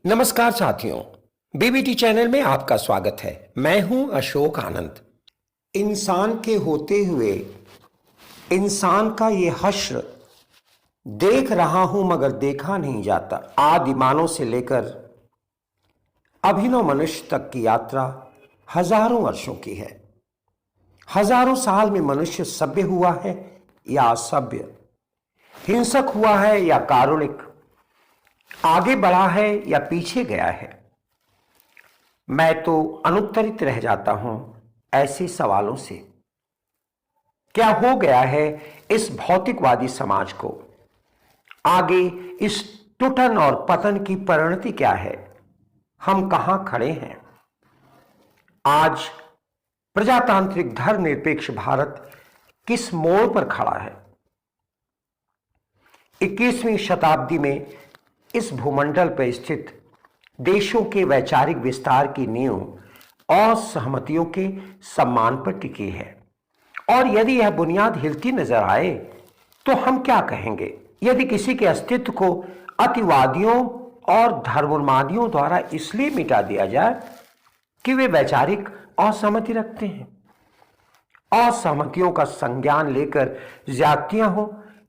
नमस्कार साथियों, BBT channel में आपका स्वागत है। मैं हूं अशोक आनंद। इंसान के होते हुए इंसान का ये हश्र देख रहा हूं मगर देखा नहीं जाता। आदिमानव से लेकर अभिनव मनुष्य तक की यात्रा हजारों वर्षों की है। हजारों साल में मनुष्य सभ्य हुआ है या असभ्य, हिंसक हुआ है या कारुणिक, आगे बढ़ा है या पीछे गया है। मैं तो अनुत्तरित रह जाता हूं ऐसे सवालों से। क्या हो गया है इस भौतिकवादी समाज को? आगे इस टूटन और पतन की परिणति क्या है? हम कहां खड़े हैं? आज प्रजातांत्रिक धर्मनिरपेक्ष भारत किस मोड़ पर खड़ा है? 21वीं शताब्दी में इस भूमंडल पर स्थित देशों के वैचारिक विस्तार की नींव असहमतियों के सम्मान पर टिकी है। और यदि यह बुनियाद हिलती नजर आए तो हम क्या कहेंगे? यदि किसी के अस्तित्व को अतिवादियों और धर्मोन्मादियों द्वारा इसलिए मिटा दिया जाए कि वे वैचारिक असहमति रखते हैं। असहमतियों का संज्ञान लेकर ज्यादतियां हो,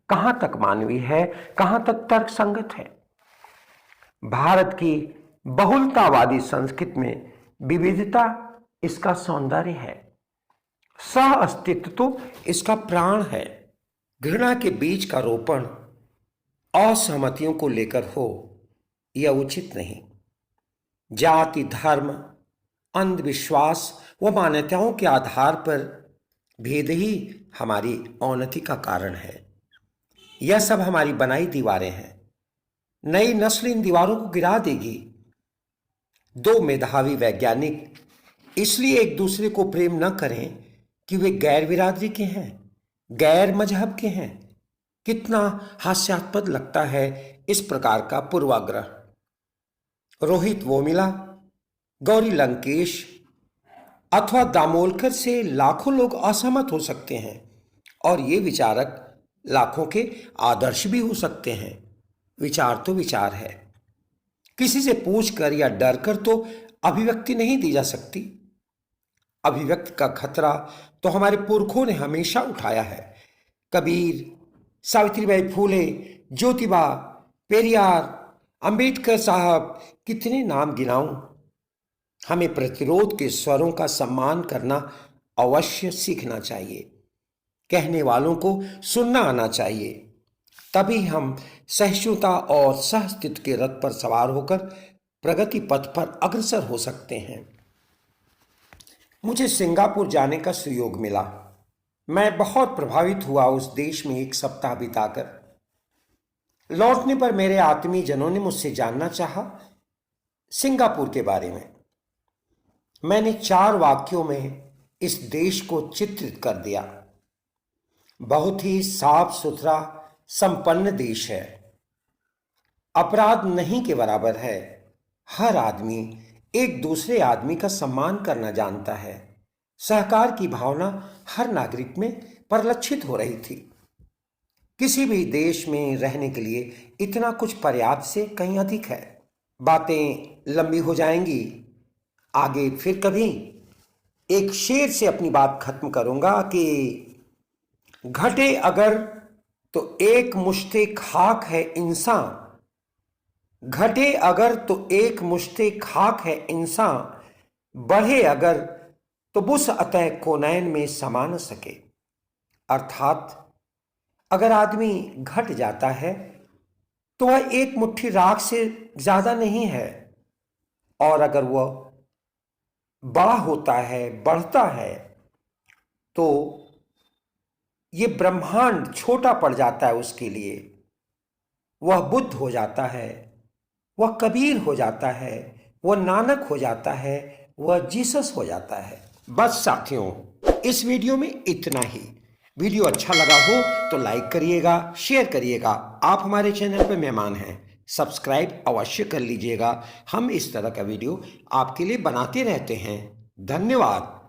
कहां तक मानवीय है, कहां तक तर्कसंगत है? भारत की बहुलतावादी संस्कृति में विविधता इसका सौंदर्य है, सह अस्तित्व तो इसका प्राण है। घृणा के बीज का रोपण असहमतियों को लेकर हो यह उचित नहीं। जाति, धर्म, अंधविश्वास व मान्यताओं के आधार पर भेद ही हमारी अवनति का कारण है। यह सब हमारी बनाई दीवारें हैं। नई नस्ल इन दीवारों को गिरा देगी। दो मेधावी वैज्ञानिक इसलिए एक दूसरे को प्रेम न करें कि वे गैर बिरादरी के हैं, गैर मजहब के हैं। कितना हास्यास्पद लगता है इस प्रकार का पूर्वाग्रह। रोहित वोमिला, गौरी लंकेश अथवा दामोलकर से लाखों लोग असहमत हो सकते हैं और ये विचारक लाखों के आदर्श भी हो सकते हैं। विचार तो विचार है। किसी से पूछकर या डरकर तो अभिव्यक्ति नहीं दी जा सकती। अभिव्यक्ति का खतरा तो हमारे पुरखों ने हमेशा उठाया है। कबीर, सावित्रीबाई फूले, ज्योतिबा, पेरियार, अंबेडकर साहब, कितने नाम गिनाऊं। हमें प्रतिरोध के स्वरों का सम्मान करना अवश्य सीखना चाहिए। कहने वालों को सुनना आना चाहिए। तभी हम सहिष्णुता और सहअस्तित्व के रथ पर सवार होकर प्रगति पथ पर अग्रसर हो सकते हैं। मुझे सिंगापुर जाने का सुयोग मिला। मैं बहुत प्रभावित हुआ उस देश में एक सप्ताह बिताकर। लौटने पर मेरे आत्मीय जनों ने मुझसे जानना चाहा सिंगापुर के बारे में। मैंने 4 वाक्यों में इस देश को चित्रित कर दिया। बहुत ही साफ सुथरा संपन्न देश है। अपराध नहीं के बराबर है। हर आदमी एक दूसरे आदमी का सम्मान करना जानता है। सहकार की भावना हर नागरिक में परिलक्षित हो रही थी। किसी भी देश में रहने के लिए इतना कुछ पर्याप्त से कहीं अधिक है। बातें लंबी हो जाएंगी, आगे फिर कभी। एक शेर से अपनी बात खत्म करूंगा कि घटे अगर तो एक मुश्ते खाक है इंसान, घटे अगर तो एक मुश्ते खाक है इंसान, बढ़े अगर तो बुस अतः कोनैन में समा न सके। अर्थात अगर आदमी घट जाता है तो वह एक मुट्ठी राख से ज्यादा नहीं है, और अगर वह बड़ा होता है, बढ़ता है, तो ये ब्रह्मांड छोटा पड़ जाता है उसके लिए। वह बुद्ध हो जाता है, वह कबीर हो जाता है, वह नानक हो जाता है, वह जीसस हो जाता है। बस साथियों, इस वीडियो में इतना ही। वीडियो अच्छा लगा हो तो लाइक करिएगा, शेयर करिएगा। आप हमारे चैनल पर मेहमान हैं, सब्सक्राइब अवश्य कर लीजिएगा। हम इस तरह का वीडियो आपके लिए बनाते रहते हैं। धन्यवाद।